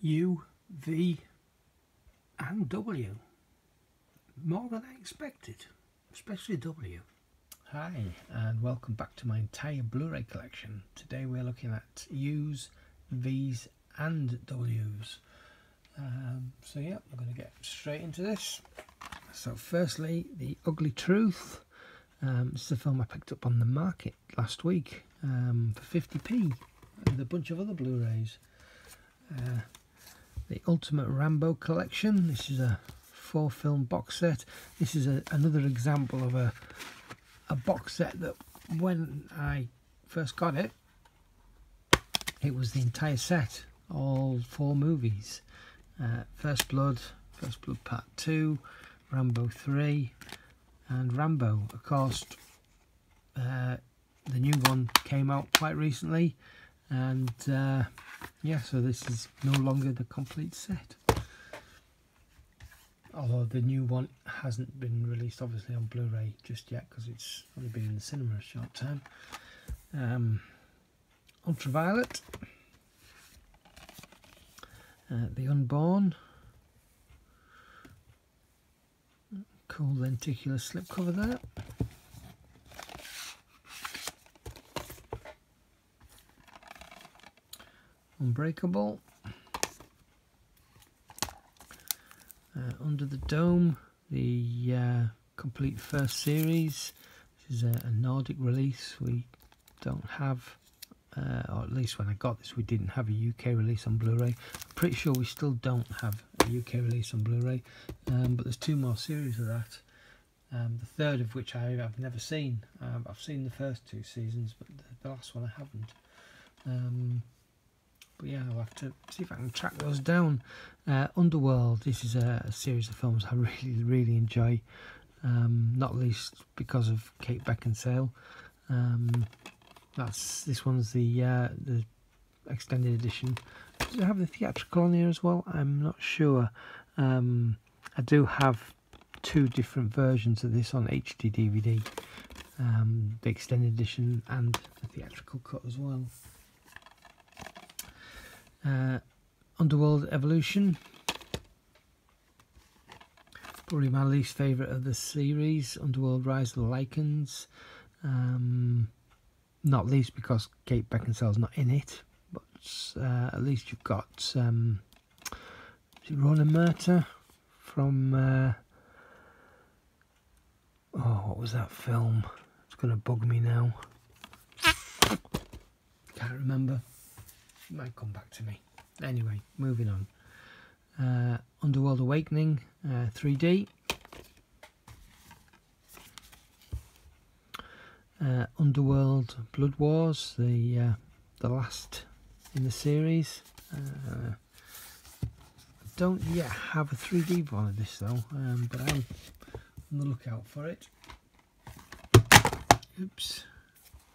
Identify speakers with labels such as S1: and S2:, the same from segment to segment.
S1: U, V and W. More than I expected, especially W. Hi and welcome back to my entire Blu-ray collection. Today we're looking at U's, V's and W's. So yeah, we're going to get straight into this. So firstly, The Ugly Truth. This is a film I picked up on the market last week for 50p with a bunch of other Blu-rays. The Ultimate Rambo Collection. This is a 4-film box set. This is another example of a box set that when I first got it, it was the entire set, all 4 movies. First Blood Part 2, Rambo 3 and Rambo. Of course, the new one came out quite recently, and yeah, so this is no longer the complete set. Although the new one hasn't been released obviously on Blu-ray just yet because it's only been in the cinema a short time. Ultraviolet, The Unborn, cool lenticular slipcover there. Unbreakable, Under the Dome, the complete first series. This is a Nordic release. We don't have, or at least when I got this we didn't have a UK release on Blu-ray. I'm pretty sure we still don't have a UK release on Blu-ray, but there's 2 more series of that. The third of which I've never seen. I've seen the first 2 seasons, but the last one I haven't. But yeah, I'll have to see if I can track those down. Underworld, this is a series of films I really enjoy, not least because of Kate Beckinsale. This one's the extended edition. Does it have the theatrical on here as well? I'm not sure. I do have 2 different versions of this on HD DVD, the extended edition and the theatrical cut as well. Underworld Evolution, probably my least favourite of the series. Underworld Rise of the Lycans, not least because Kate Beckinsale's not in it, but at least you've got is it Ronan Murta from oh, what was that film? It's going to bug me now. Can't remember. It might come back to me. Anyway, moving on. Underworld Awakening, 3D. Underworld Blood Wars, the last in the series. I don't yet have a 3D one of this though, but I'm on the lookout for it. Oops,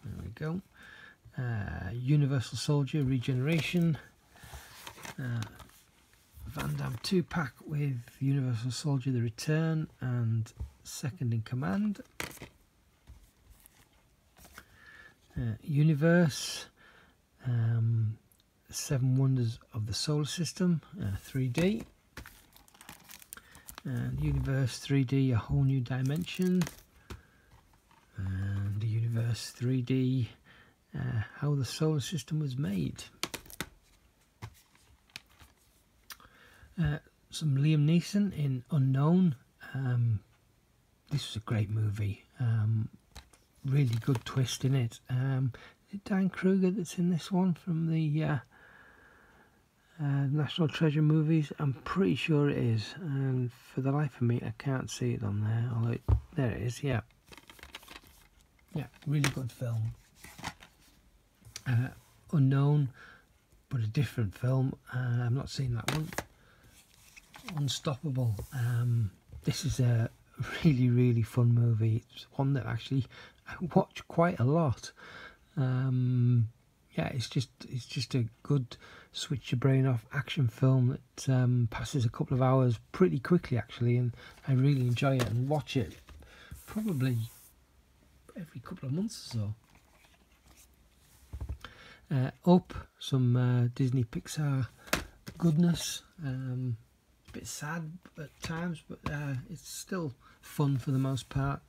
S1: there we go. Universal Soldier Regeneration, Van Damme 2-pack with Universal Soldier The Return and Second in Command. Universe, 7 Wonders of the Solar System, 3D. And Universe 3D, A Whole New Dimension. And Universe 3D, How the Solar System Was Made. Some Liam Neeson in Unknown. This was a great movie. Really good twist in it. Is it Dan Kruger that's in this one from the National Treasure movies? I'm pretty sure it is, and for the life of me I can't see it on there. Although there it is. Yeah, really good film. Unknown, but a different film. I've not seen that one. Unstoppable. This is a really fun movie. It's one that actually I watch quite a lot. Yeah, it's just a good switch your brain off action film that passes a couple of hours pretty quickly actually, and I really enjoy it and watch it probably every couple of months or so. Up, some Disney Pixar goodness. A bit sad at times, but it's still fun for the most part.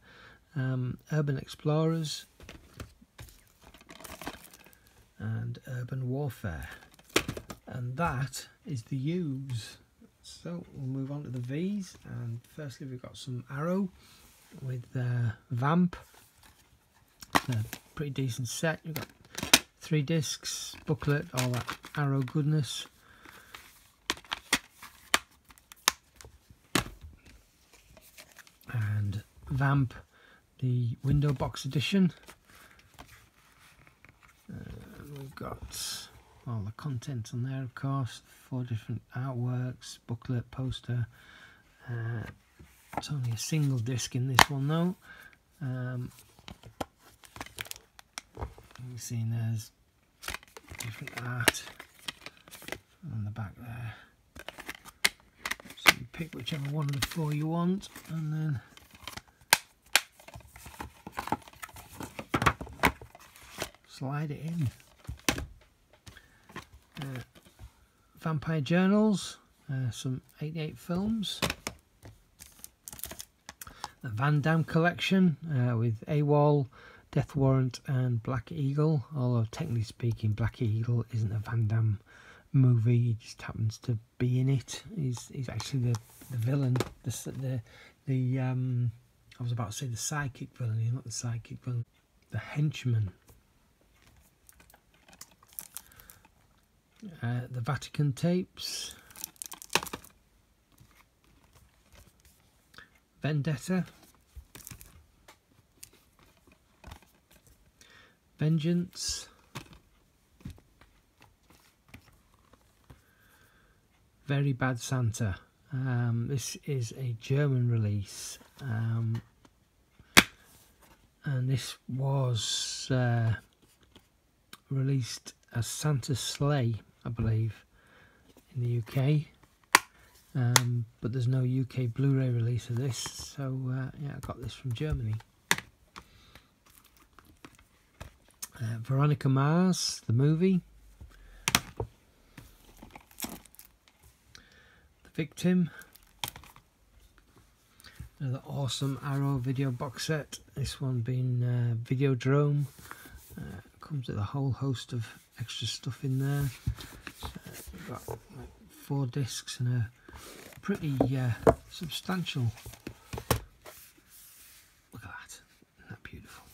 S1: Urban Explorers and Urban Warfare, and that is the U's. So we'll move on to the V's, and firstly we've got some Arrow with Vamp. A pretty decent set. You've got 3 discs, booklet, all that Arrow goodness. And Vamp, the window box edition. We've got all the content on there, of course, 4 different artworks, booklet, poster. It's only a single disc in this one though. You see there's different art on the back there. So you pick whichever one of the 4 you want, and then slide it in. Vampire Journals, some 88 films. The Van Damme collection with AWOL, Death Warrant and Black Eagle, although technically speaking Black Eagle isn't a Van Damme movie, he just happens to be in it. He's actually the villain, I was about to say the sidekick villain, he's not the sidekick villain, the henchman. The Vatican tapes, Vendetta, Vengeance, Very Bad Santa. This is a German release, and this was released as Santa's Sleigh, I believe, in the UK, but there's no UK Blu Ray release of this, so yeah, I got this from Germany. Veronica Mars, the movie. The Victim. Another awesome Arrow video box set, this one being Videodrome. Comes with a whole host of extra stuff in there. We've got like 4 discs and a pretty substantial, look at that, isn't that beautiful?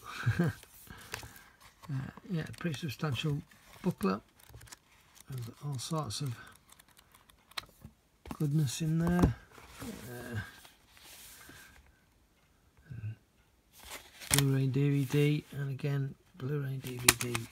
S1: Yeah, pretty substantial booklet with all sorts of goodness in there. Blu-ray DVD, and again Blu-ray DVD.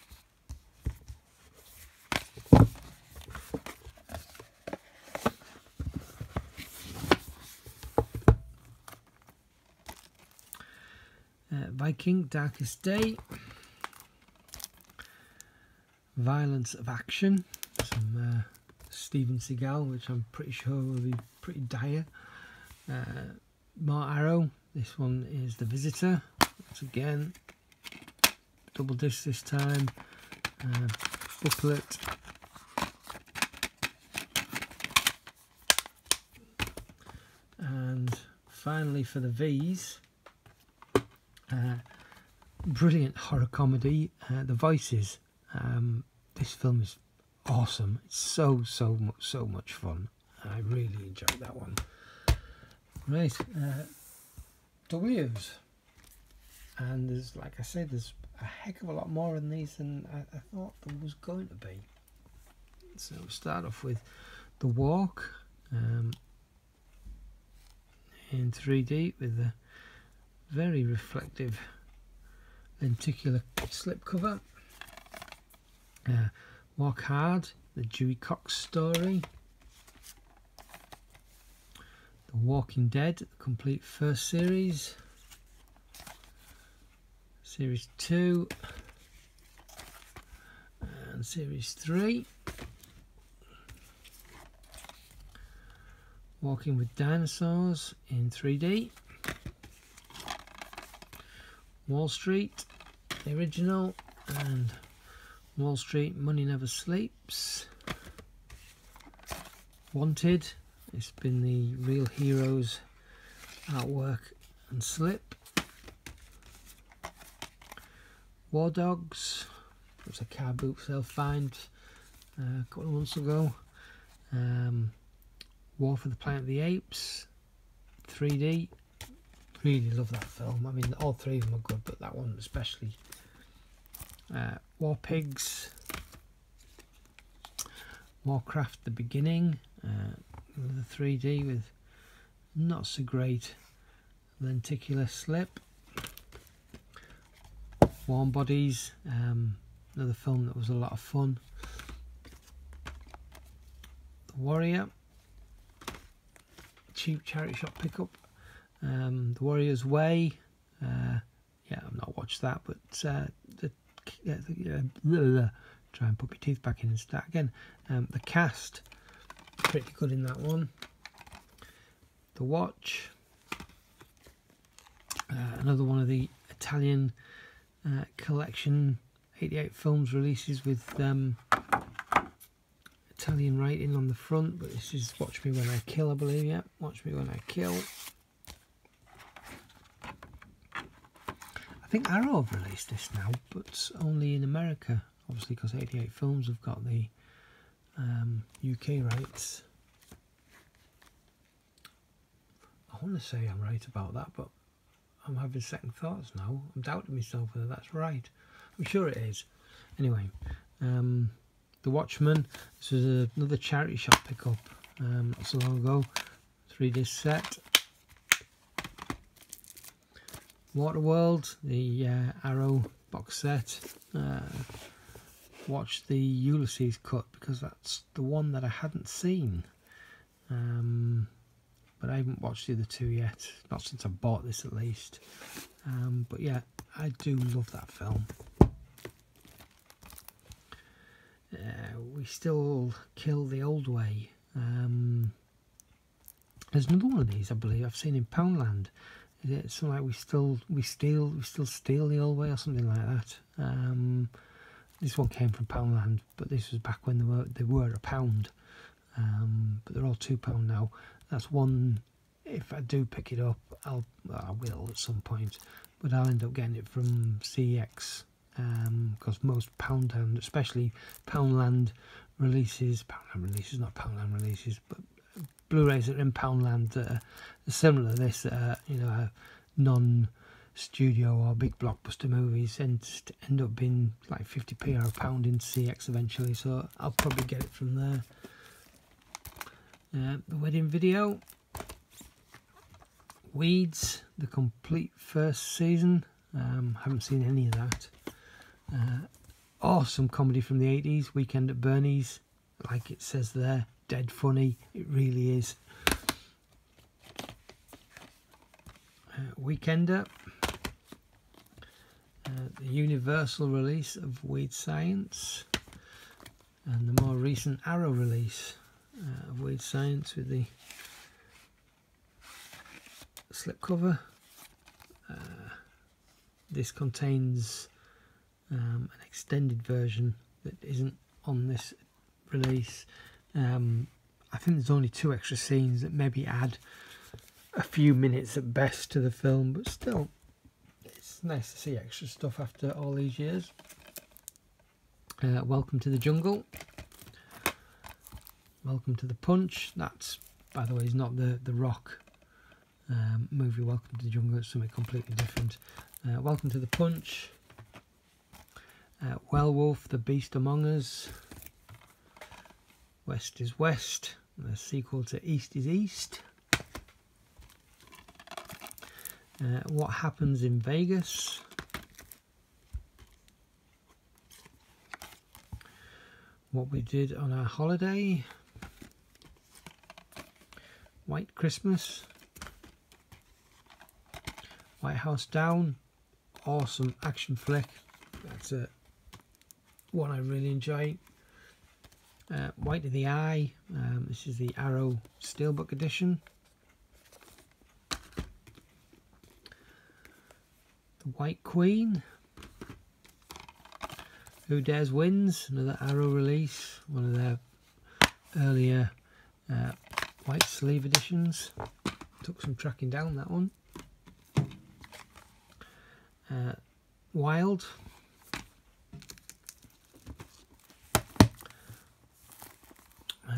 S1: Viking, Darkest Day. Violence of Action, some Steven Seagal, which I'm pretty sure will be pretty dire. More Arrow, this one is The Visitor. Once again, double disc this time, booklet. And finally for the V's, brilliant horror comedy, The Voices. This film is awesome. It's so much fun. I really enjoyed that one. Right, W's, and there's, like I said, there's a heck of a lot more in these than I thought there was going to be. So we'll start off with The Walk, in 3D with a very reflective lenticular slipcover. Walk Hard, the Dewey Cox story. The Walking Dead, the complete first series. Series 2 and Series 3. Walking with Dinosaurs in 3D. Wall Street, the original, and Wall Street, Money Never Sleeps. Wanted. It's been the Real Heroes artwork and slip. War Dogs. It was a car boot sale find a couple of months ago. War for the Planet of the Apes, 3D. Really love that film. I mean, all three of them are good, but that one especially. War Pigs, Warcraft: The Beginning, the 3D with not so great lenticular slip. Warm Bodies, another film that was a lot of fun. The Warrior, cheap charity shop pickup. The Warrior's Way, yeah, I've not watched that, but try and put my teeth back in and start again. The Cast, pretty good in that one. The Watch, another one of the Italian collection 88 films releases with Italian writing on the front, but this is Watch Me When I Kill, I believe. Yeah, Watch Me When I Kill. I think Arrow have released this now, but only in America, obviously, because 88 Films have got the UK rights. I want to say I'm right about that, but I'm having second thoughts now. I'm doubting myself whether that's right. I'm sure it is. Anyway, The Watchmen. This was another charity shop pickup not so long ago. 3-disc set. Waterworld, the Arrow box set. Watched the Ulysses cut because that's the one that I hadn't seen. But I haven't watched the other two yet, not since I bought this at least. But yeah, I do love that film. We Still Kill the Old Way. There's another one of these, I believe I've seen in Poundland. Is it something like we still steal the old way or something like that? This one came from Poundland, but this was back when they were £1. But they're all £2 now. That's one. If I do pick it up, I will at some point, but I'll end up getting it from CX because most Poundland, especially Poundland releases, not Poundland releases, but Blu-rays that are in Poundland that are similar to this, you know, non-studio or big blockbuster movies, end up being like 50p or £1 in CX eventually. So I'll probably get it from there. The Wedding Video, Weeds, the complete first season. Haven't seen any of that. Awesome comedy from the 80s, Weekend at Bernie's, like it says there, dead funny, it really is. Weekender, the Universal release of Weird Science, and the more recent Arrow release of Weird Science with the slipcover. This contains an extended version that isn't on this release. I think there's only 2 extra scenes that maybe add a few minutes at best to the film, but still it's nice to see extra stuff after all these years. Welcome to the Jungle, Welcome to the Punch. That's, by the way, is not the Rock movie Welcome to the Jungle. It's something completely different. Welcome to the Punch, Werewolf, The Beast Among Us, West is West, the sequel to East is East, What Happens in Vegas, What We Did on Our Holiday, White Christmas, White House Down, awesome action flick. That's one I really enjoy. White of the Eye, this is the Arrow Steelbook edition. The White Queen, Who Dares Wins, another Arrow release, one of their earlier White sleeve editions. Took some tracking down, that one. Wild.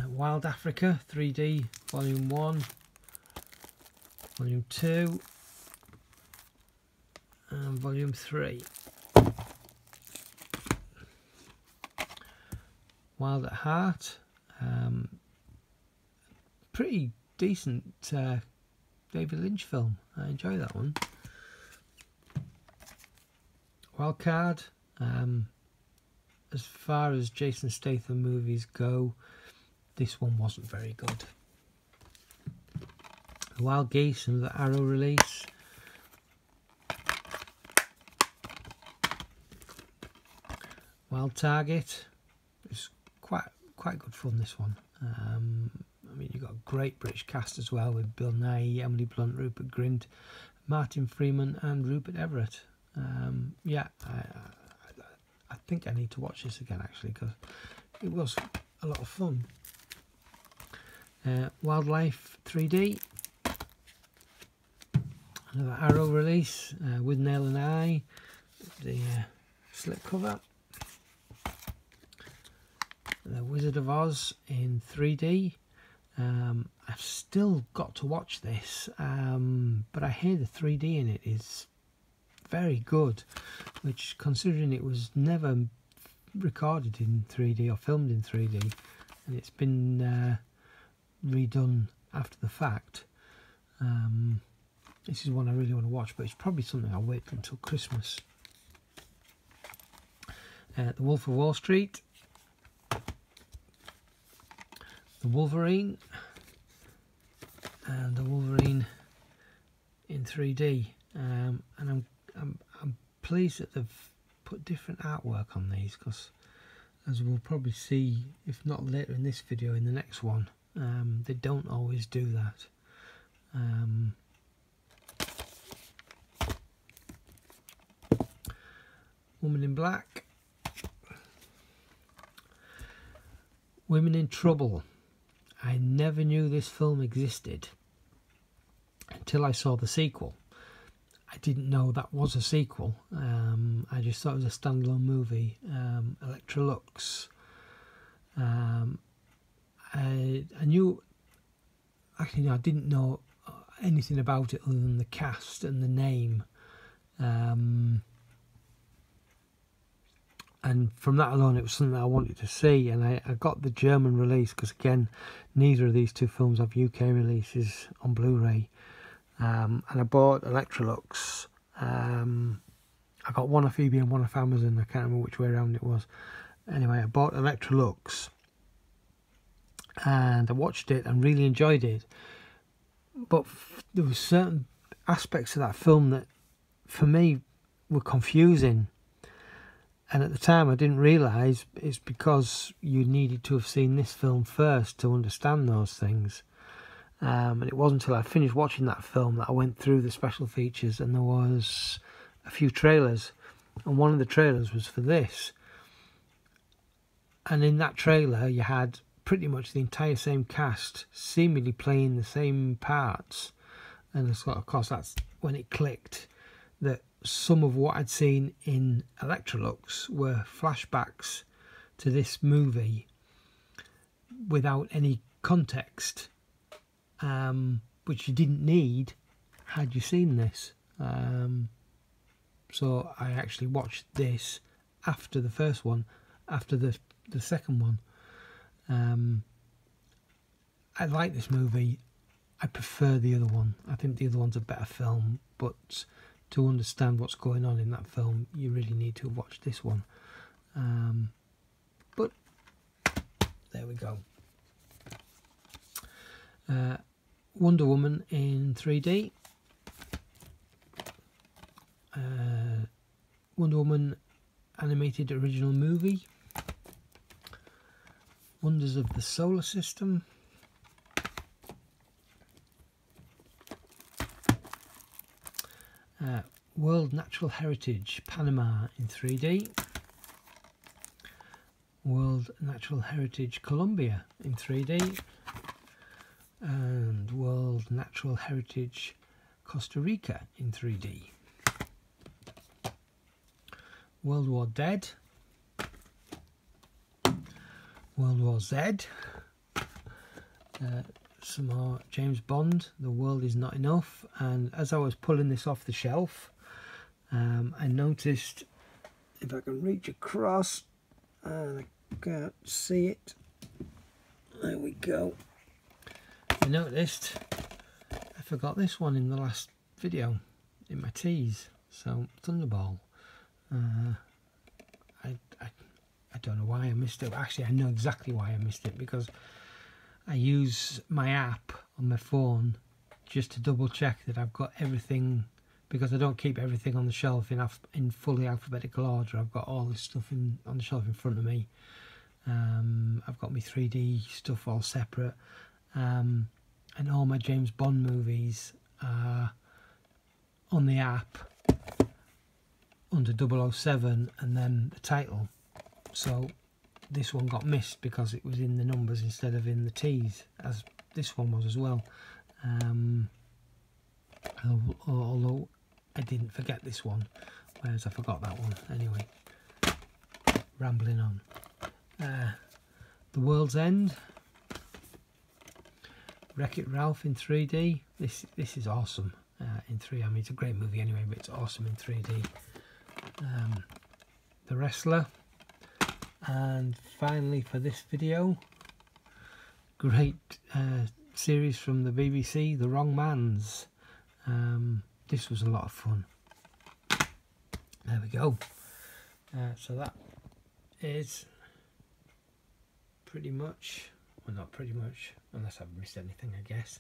S1: Wild Africa 3D Volume 1, Volume 2 and Volume 3. Wild at Heart, pretty decent David Lynch film. I enjoy that one. Wild Card, as far as Jason Statham movies go, this one wasn't very good. Wild Geese, another Arrow release. Wild Target, it's quite good fun, this one. I mean, you've got a great British cast as well, with Bill Nighy, Emily Blunt, Rupert Grint, Martin Freeman and Rupert Everett. Yeah, I think I need to watch this again, actually, because it was a lot of fun. Wildlife 3D, another Arrow release, with Nail and Eye, the slip cover. The Wizard of Oz in 3D. I've still got to watch this, but I hear the 3D in it is very good, which, considering it was never recorded in 3D or filmed in 3D, and it's been redone after the fact, this is one I really want to watch, but it's probably something I'll wait until Christmas. The Wolf of Wall Street, the Wolverine, and the Wolverine in 3D, and I'm pleased that they've put different artwork on these, because as we'll probably see, if not later in this video, in the next one, they don't always do that. Woman in Black, Women in Trouble. I never knew this film existed until I saw the sequel. I didn't know that was a sequel. I just thought it was a standalone movie. Electrolux. I knew, actually no, I didn't know anything about it other than the cast and the name. And from that alone, it was something I wanted to see, and I got the German release, because again, neither of these two films have UK releases on Blu-ray. And I bought Electrolux. I got one off eBay and one off Amazon. I can't remember which way around it was. Anyway, I bought Electrolux, and I watched it and really enjoyed it. But there were certain aspects of that film that, for me, were confusing. And at the time I didn't realise it's because you needed to have seen this film first to understand those things. And it wasn't until I finished watching that film that I went through the special features, and there was a few trailers, and one of the trailers was for this. And in that trailer you had pretty much the entire same cast seemingly playing the same parts, and of course that's when it clicked that some of what I'd seen in Electrolux were flashbacks to this movie without any context, which you didn't need had you seen this. So I actually watched this after the first one, after the second one. I like this movie. I prefer the other one. I think the other one's a better film, but to understand what's going on in that film, you really need to watch this one. But there we go. Wonder Woman in 3D. Wonder Woman animated original movie. Wonders of the Solar System. World Natural Heritage Panama in 3D. World Natural Heritage Colombia in 3D. and World Natural Heritage Costa Rica in 3D. World War Dead, World War Z, some more James Bond, The World Is Not Enough. And as I was pulling this off the shelf, I noticed, if I can reach across, and I can't see it, there we go, I noticed I forgot this one in the last video in my teas. So Thunderball, I don't know why I missed it. Actually, I know exactly why I missed it, because I use my app on my phone just to double check that I've got everything, because I don't keep everything on the shelf in fully alphabetical order. I've got all this stuff on the shelf in front of me. I've got my 3D stuff all separate, and all my James Bond movies are on the app under 007 and then the title. So this one got missed because it was in the numbers instead of in the T's, as this one was as well. Although I didn't forget this one, whereas I forgot that one. Anyway, rambling on. The World's End, Wreck-It Ralph in 3D. This is awesome in 3D. I mean, it's a great movie anyway, but it's awesome in 3D. The Wrestler. And finally, for this video, great series from the BBC, The Wrong Mans. This was a lot of fun. There we go. So that is pretty much, well, not pretty much, unless I've missed anything, I guess.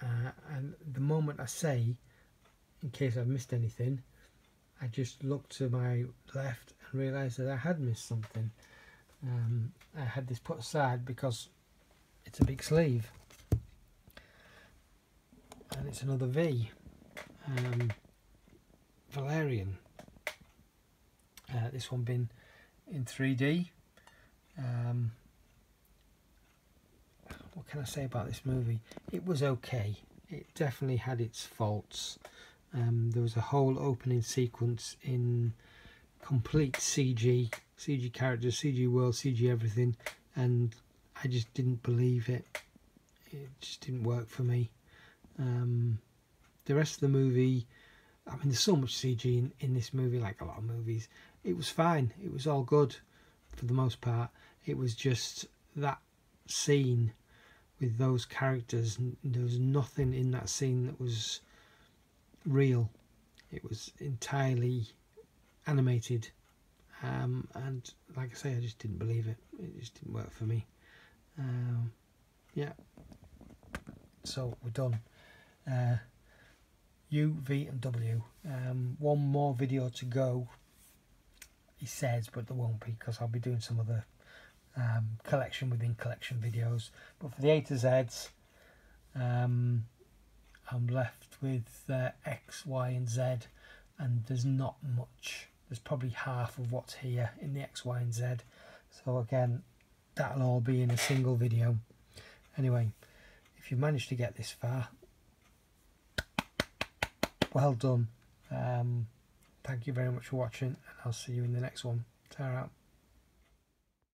S1: And the moment I say, in case I've missed anything, I just looked to my left and realised that I had missed something. I had this put aside because it's a big sleeve, and it's another V, Valerian. This one been in 3D. What can I say about this movie? It was okay. It definitely had its faults. There was a whole opening sequence in complete CG characters, CG world, CG everything, and I just didn't believe it. It just didn't work for me. The rest of the movie, I mean, there's so much CG in this movie, like a lot of movies. It was fine. It was all good for the most part. It was just that scene with those characters. There was nothing in that scene that was real. It was entirely animated, and like I say, I just didn't believe it. It just didn't work for me. Yeah, so we're done. U, V and W. One more video to go, he says, but there won't be, because I'll be doing some other collection within collection videos. But for the A to Z's, I'm left with X, Y and Z, and there's not much. There's probably half of what's here in the X, Y and Z. So again, that'll all be in a single video. Anyway, if you managed to get this far, well done. Thank you very much for watching, and I'll see you in the next one. Ta-ra.